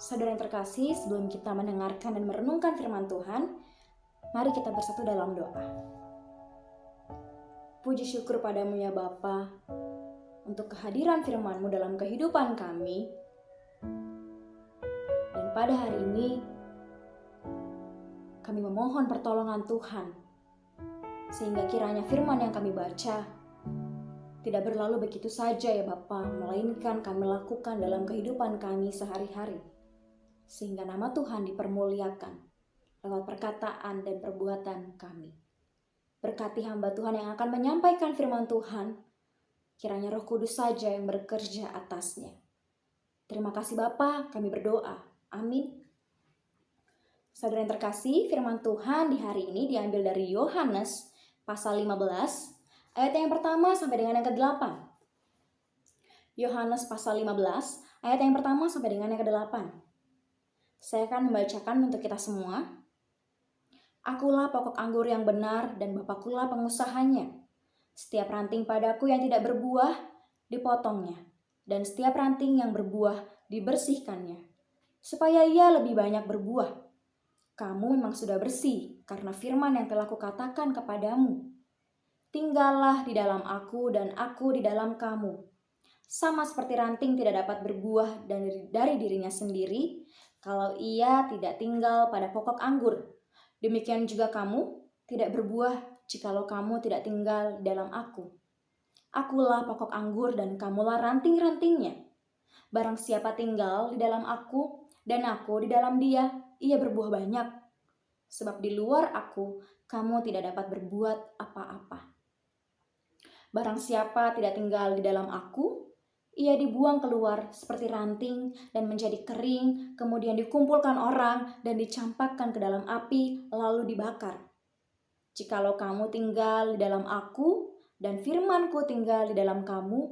Saudara yang terkasih, sebelum kita mendengarkan dan merenungkan firman Tuhan, mari kita bersatu dalam doa. Puji syukur padamu ya Bapa, untuk kehadiran firman-Mu dalam kehidupan kami. Dan pada hari ini, kami memohon pertolongan Tuhan, sehingga kiranya firman yang kami baca tidak berlalu begitu saja ya Bapa, melainkan kami lakukan dalam kehidupan kami sehari-hari. Sehingga nama Tuhan dipermuliakan lewat perkataan dan perbuatan kami. Berkati hamba Tuhan yang akan menyampaikan firman Tuhan, kiranya Roh Kudus saja yang bekerja atasnya. Terima kasih Bapa, kami berdoa. Amin. Saudara yang terkasih, firman Tuhan di hari ini diambil dari Yohanes pasal 15, ayat yang pertama sampai dengan yang ke-8. Yohanes pasal 15, ayat yang pertama sampai dengan yang ke-8. Saya akan membacakan untuk kita semua. Akulah pokok anggur yang benar dan Bapakulah pengusahanya. Setiap ranting padaku yang tidak berbuah, dipotongnya. Dan setiap ranting yang berbuah, dibersihkannya. Supaya ia lebih banyak berbuah. Kamu memang sudah bersih, karena firman yang telah kukatakan kepadamu. Tinggallah di dalam aku dan aku di dalam kamu. Sama seperti ranting tidak dapat berbuah dari dirinya sendiri, kalau ia tidak tinggal pada pokok anggur. Demikian juga kamu tidak berbuah jikalau kamu tidak tinggal dalam aku. Akulah pokok anggur dan kamulah ranting-rantingnya. Barang siapa tinggal di dalam aku dan aku di dalam dia, ia berbuah banyak. Sebab di luar aku, kamu tidak dapat berbuat apa-apa. Barang siapa tidak tinggal di dalam aku, ia dibuang keluar seperti ranting dan menjadi kering, kemudian dikumpulkan orang dan dicampakkan ke dalam api, lalu dibakar. Jikalau kamu tinggal di dalam aku dan firman-Ku tinggal di dalam kamu,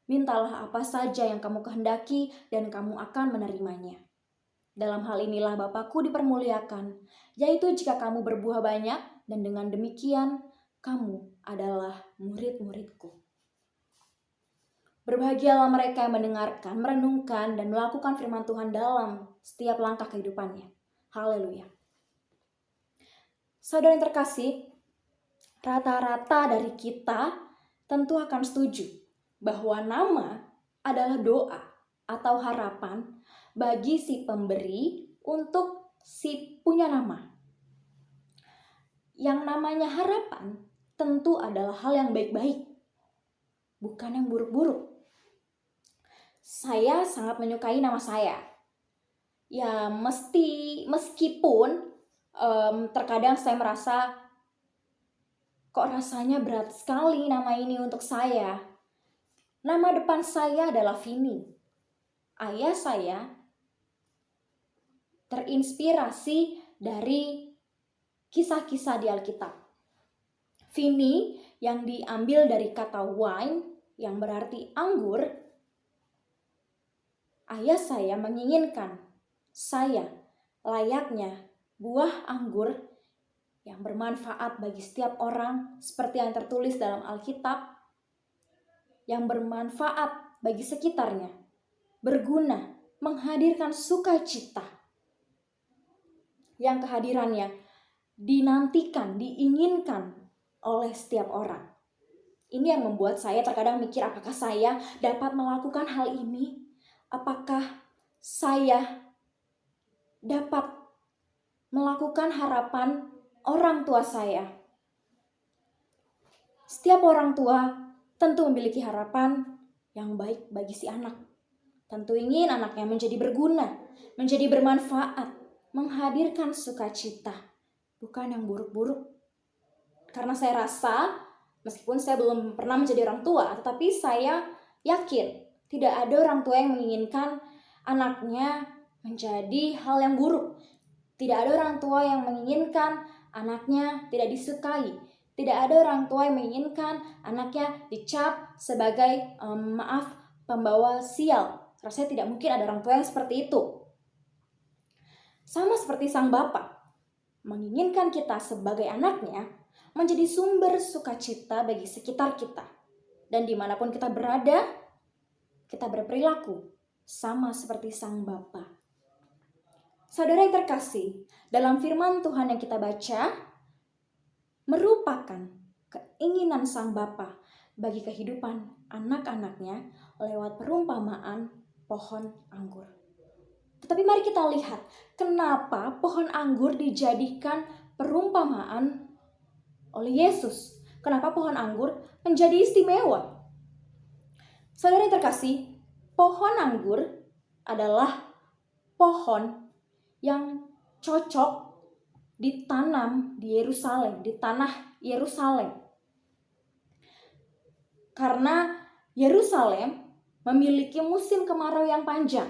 mintalah apa saja yang kamu kehendaki dan kamu akan menerimanya. Dalam hal inilah Bapa-Ku dipermuliakan, yaitu jika kamu berbuah banyak dan dengan demikian kamu adalah murid-murid-Ku. Berbahagialah mereka yang mendengarkan, merenungkan, dan melakukan firman Tuhan dalam setiap langkah kehidupannya. Haleluya. Saudara yang terkasih, rata-rata dari kita tentu akan setuju bahwa nama adalah doa atau harapan bagi si pemberi untuk si punya nama. Yang namanya harapan tentu adalah hal yang baik-baik, bukan yang buruk-buruk. Saya sangat menyukai nama saya. Ya meskipun terkadang saya merasa kok rasanya berat sekali nama ini untuk saya. Nama depan saya adalah Vini. Ayah saya terinspirasi dari kisah-kisah di Alkitab. Vini yang diambil dari kata wine yang berarti anggur. Ayah saya menginginkan saya layaknya buah anggur yang bermanfaat bagi setiap orang seperti yang tertulis dalam Alkitab, yang bermanfaat bagi sekitarnya, berguna, menghadirkan sukacita, yang kehadirannya dinantikan, diinginkan oleh setiap orang. Ini yang membuat saya terkadang mikir, apakah saya dapat melakukan hal ini? Apakah saya dapat melakukan harapan orang tua saya? Setiap orang tua tentu memiliki harapan yang baik bagi si anak. Tentu ingin anaknya menjadi berguna, menjadi bermanfaat, menghadirkan sukacita, bukan yang buruk-buruk. Karena saya rasa, meskipun saya belum pernah menjadi orang tua, tetapi saya yakin tidak ada orang tua yang menginginkan anaknya menjadi hal yang buruk. Tidak ada orang tua yang menginginkan anaknya tidak disukai. Tidak ada orang tua yang menginginkan anaknya dicap sebagai pembawa sial. Rasanya tidak mungkin ada orang tua yang seperti itu. Sama seperti sang bapak menginginkan kita sebagai anaknya menjadi sumber sukacita bagi sekitar kita. Dan dimanapun kita berada, kita berperilaku sama seperti sang Bapa. Saudara yang terkasih, dalam firman Tuhan yang kita baca, merupakan keinginan Sang Bapa bagi kehidupan anak-anaknya lewat perumpamaan pohon anggur. Tetapi mari kita lihat, kenapa pohon anggur dijadikan perumpamaan oleh Yesus? Kenapa pohon anggur menjadi istimewa? Saudara yang terkasih, pohon anggur adalah pohon yang cocok ditanam di Yerusalem, di tanah Yerusalem. Karena Yerusalem memiliki musim kemarau yang panjang.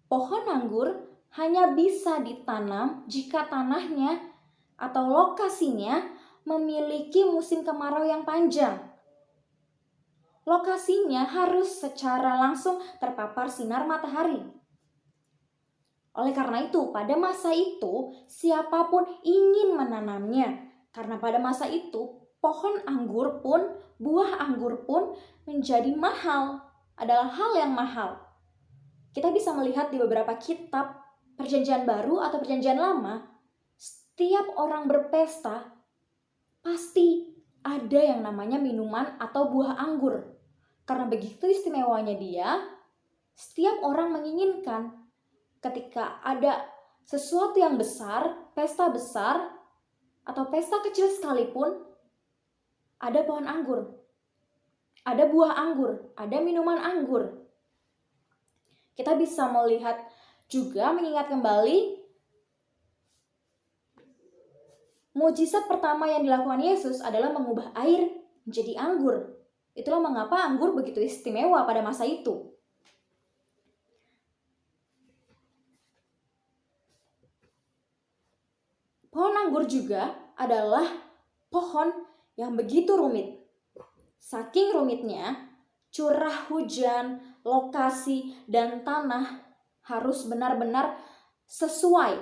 Pohon anggur hanya bisa ditanam jika tanahnya atau lokasinya memiliki musim kemarau yang panjang. Lokasinya harus secara langsung terpapar sinar matahari. Oleh karena itu, pada masa itu, siapapun ingin menanamnya. Karena pada masa itu, pohon anggur pun, buah anggur pun menjadi mahal. Adalah hal yang mahal. Kita bisa melihat di beberapa kitab Perjanjian Baru atau Perjanjian Lama, setiap orang berpesta, pasti ada yang namanya minuman atau buah anggur. Karena begitu istimewanya dia, setiap orang menginginkan ketika ada sesuatu yang besar, pesta besar, atau pesta kecil sekalipun, ada pohon anggur, ada buah anggur, ada minuman anggur. Kita bisa melihat juga, mengingat kembali mujizat pertama yang dilakukan Yesus adalah mengubah air menjadi anggur. Itulah mengapa anggur begitu istimewa pada masa itu. Pohon anggur juga adalah pohon yang begitu rumit. Saking rumitnya, curah hujan, lokasi, dan tanah harus benar-benar sesuai,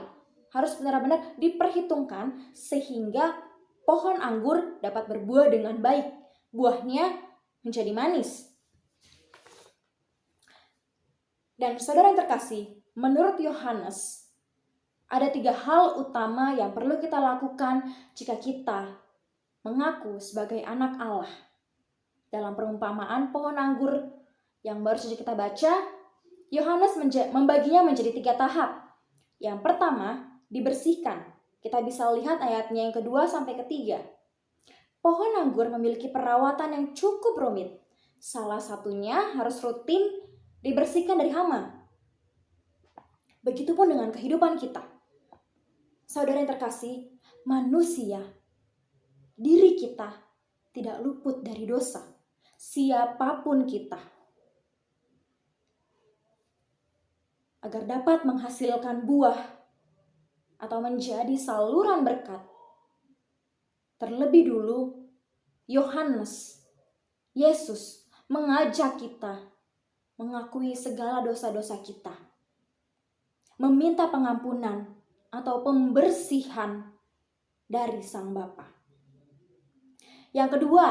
harus benar-benar diperhitungkan sehingga pohon anggur dapat berbuah dengan baik. Buahnya menjadi manis. Dan saudara yang terkasih, menurut Yohanes, ada 3 hal utama yang perlu kita lakukan jika kita mengaku sebagai anak Allah. Dalam perumpamaan pohon anggur yang baru saja kita baca, Yohanes membaginya menjadi 3 tahap. Yang pertama, dibersihkan. Kita bisa lihat ayatnya yang kedua sampai ketiga. Pohon anggur memiliki perawatan yang cukup rumit. Salah satunya harus rutin dibersihkan dari hama. Begitupun dengan kehidupan kita. Saudara yang terkasih, manusia, diri kita tidak luput dari dosa. Siapapun kita. Agar dapat menghasilkan buah atau menjadi saluran berkat. Terlebih dulu, Yesus mengajak kita mengakui segala dosa-dosa kita. Meminta pengampunan atau pembersihan dari Sang Bapa. Yang kedua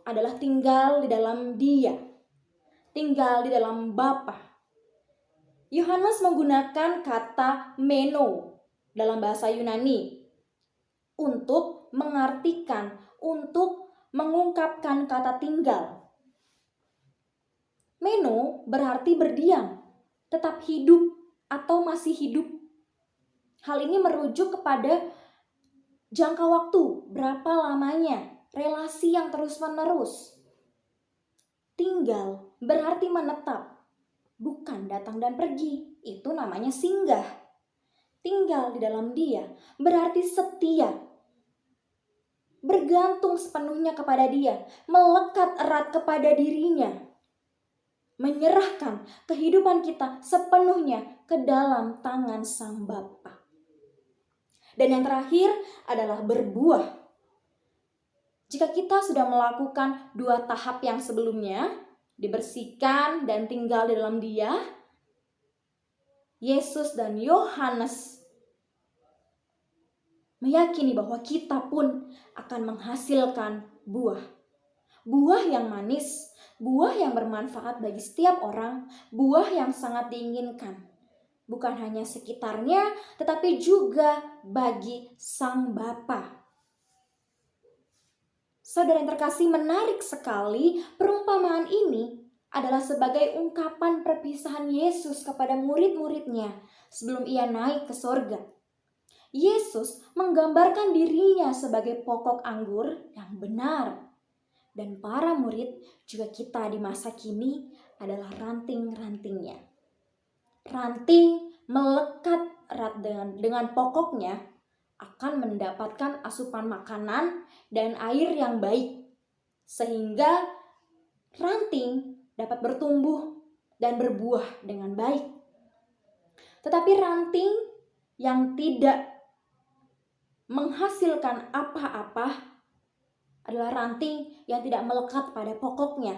adalah tinggal di dalam Dia, tinggal di dalam Bapa. Yohanes menggunakan kata meno dalam bahasa Yunani untuk mengartikan, untuk mengungkapkan kata tinggal. Meno berarti berdiam, tetap hidup atau masih hidup. Hal ini merujuk kepada jangka waktu, berapa lamanya, relasi yang terus-menerus. Tinggal berarti menetap, bukan datang dan pergi. Itu namanya singgah. Tinggal di dalam Dia berarti setia. Bergantung sepenuhnya kepada Dia, melekat erat kepada dirinya. Menyerahkan kehidupan kita sepenuhnya ke dalam tangan Sang Bapa. Dan yang terakhir adalah berbuah. Jika kita sudah melakukan 2 tahap yang sebelumnya, dibersihkan dan tinggal di dalam Dia, Yesus dan Yohanes meyakini bahwa kita pun akan menghasilkan buah. Buah yang manis, buah yang bermanfaat bagi setiap orang, buah yang sangat diinginkan. bukan hanya sekitarnya, tetapi juga bagi Sang Bapa. Saudara yang terkasih, menarik sekali perumpamaan ini adalah sebagai ungkapan perpisahan Yesus kepada murid-muridnya sebelum ia naik ke sorga. Yesus menggambarkan dirinya sebagai pokok anggur yang benar. Dan para murid, juga kita di masa kini, adalah ranting-rantingnya. Ranting melekat erat dengan pokoknya akan mendapatkan asupan makanan dan air yang baik, sehingga ranting dapat bertumbuh dan berbuah dengan baik. Tetapi ranting yang tidak menghasilkan apa-apa adalah ranting yang tidak melekat pada pokoknya.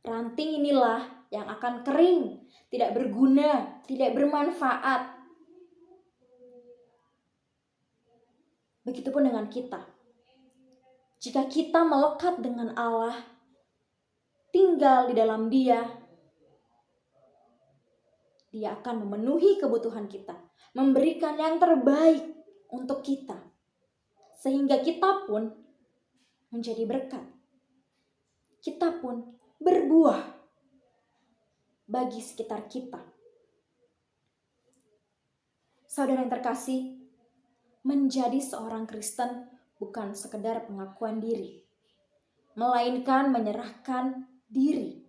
Ranting inilah yang akan kering, tidak berguna, tidak bermanfaat. Begitupun dengan kita. Jika kita melekat dengan Allah, tinggal di dalam Dia akan memenuhi kebutuhan kita, memberikan yang terbaik untuk kita, sehingga kita pun menjadi berkat. Kita pun berbuah bagi sekitar kita. Saudara yang terkasih, menjadi seorang Kristen bukan sekedar pengakuan diri, melainkan menyerahkan diri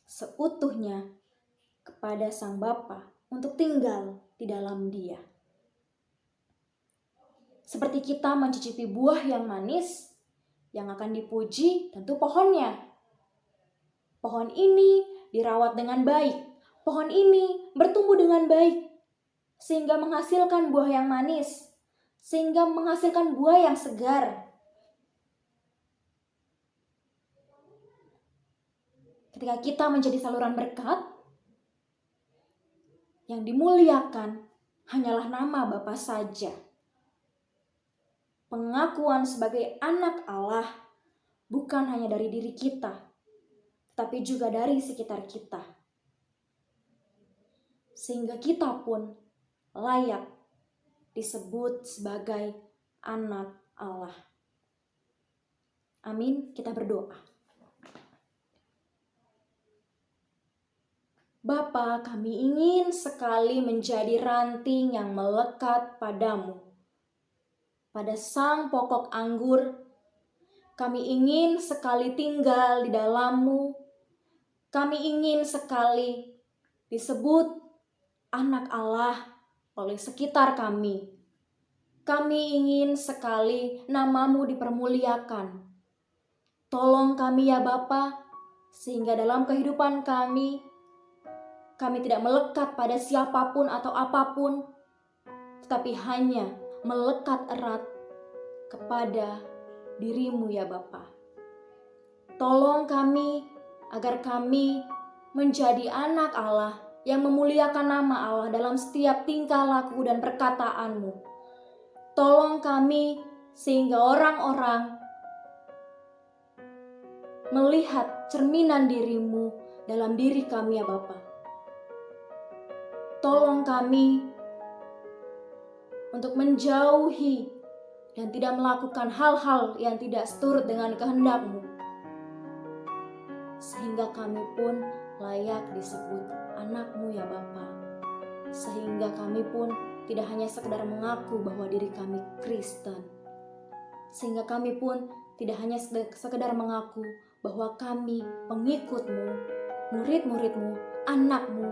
seutuhnya kepada Sang Bapa untuk tinggal di dalam Dia. Seperti kita mencicipi buah yang manis, yang akan dipuji tentu pohonnya. Pohon ini dirawat dengan baik. Pohon ini bertumbuh dengan baik, sehingga menghasilkan buah yang manis, sehingga menghasilkan buah yang segar. Ketika kita menjadi saluran berkat, yang dimuliakan hanyalah nama Bapa saja. Pengakuan sebagai anak Allah bukan hanya dari diri kita, tapi juga dari sekitar kita. Sehingga kita pun layak disebut sebagai anak Allah. Amin, kita berdoa. Bapa, kami ingin sekali menjadi ranting yang melekat padamu. Pada Sang pokok anggur, kami ingin sekali tinggal di dalam-Mu. Kami ingin sekali disebut anak Allah oleh sekitar kami. Kami ingin sekali nama-Mu dipermuliakan. Tolong kami ya Bapa, sehingga dalam kehidupan kami tidak melekat pada siapapun atau apapun, tetapi hanya melekat erat kepada diri-Mu ya Bapa. Tolong kami agar kami menjadi anak Allah yang memuliakan nama Allah dalam setiap tingkah laku dan perkataan-Mu. Tolong kami sehingga orang-orang melihat cerminan diri-Mu dalam diri kami ya Bapa. Tolong kami untuk menjauhi dan tidak melakukan hal-hal yang tidak seturut dengan kehendak-Mu, sehingga kami pun layak disebut anak-Mu ya Bapa. Sehingga kami pun tidak hanya sekedar mengaku bahwa diri kami Kristen, sehingga kami pun tidak hanya sekedar mengaku bahwa kami pengikut-Mu, murid-murid-Mu, anak-Mu,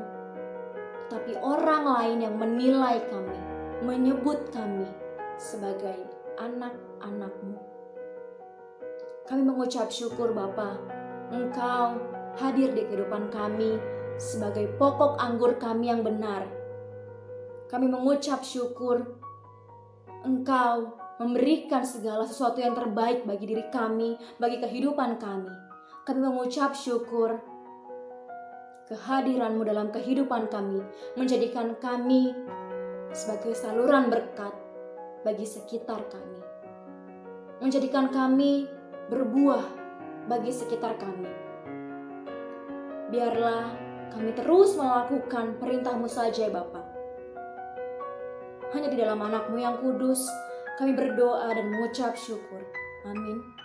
tapi orang lain yang menilai kami, menyebut kami sebagai anak-anak-Mu. Kami mengucap syukur Bapa, Engkau hadir di kehidupan kami sebagai pokok anggur kami yang benar. Kami mengucap syukur Engkau memberikan segala sesuatu yang terbaik bagi diri kami, bagi kehidupan kami. Kami mengucap syukur kehadiran-Mu dalam kehidupan kami, menjadikan kami sebagai saluran berkat bagi sekitar kami, menjadikan kami berbuah bagi sekitar kami. Biarlah Kami terus melakukan perintah-Mu saja ya Bapa. Hanya di dalam anak-Mu yang kudus, kami berdoa dan mengucap syukur. Amin.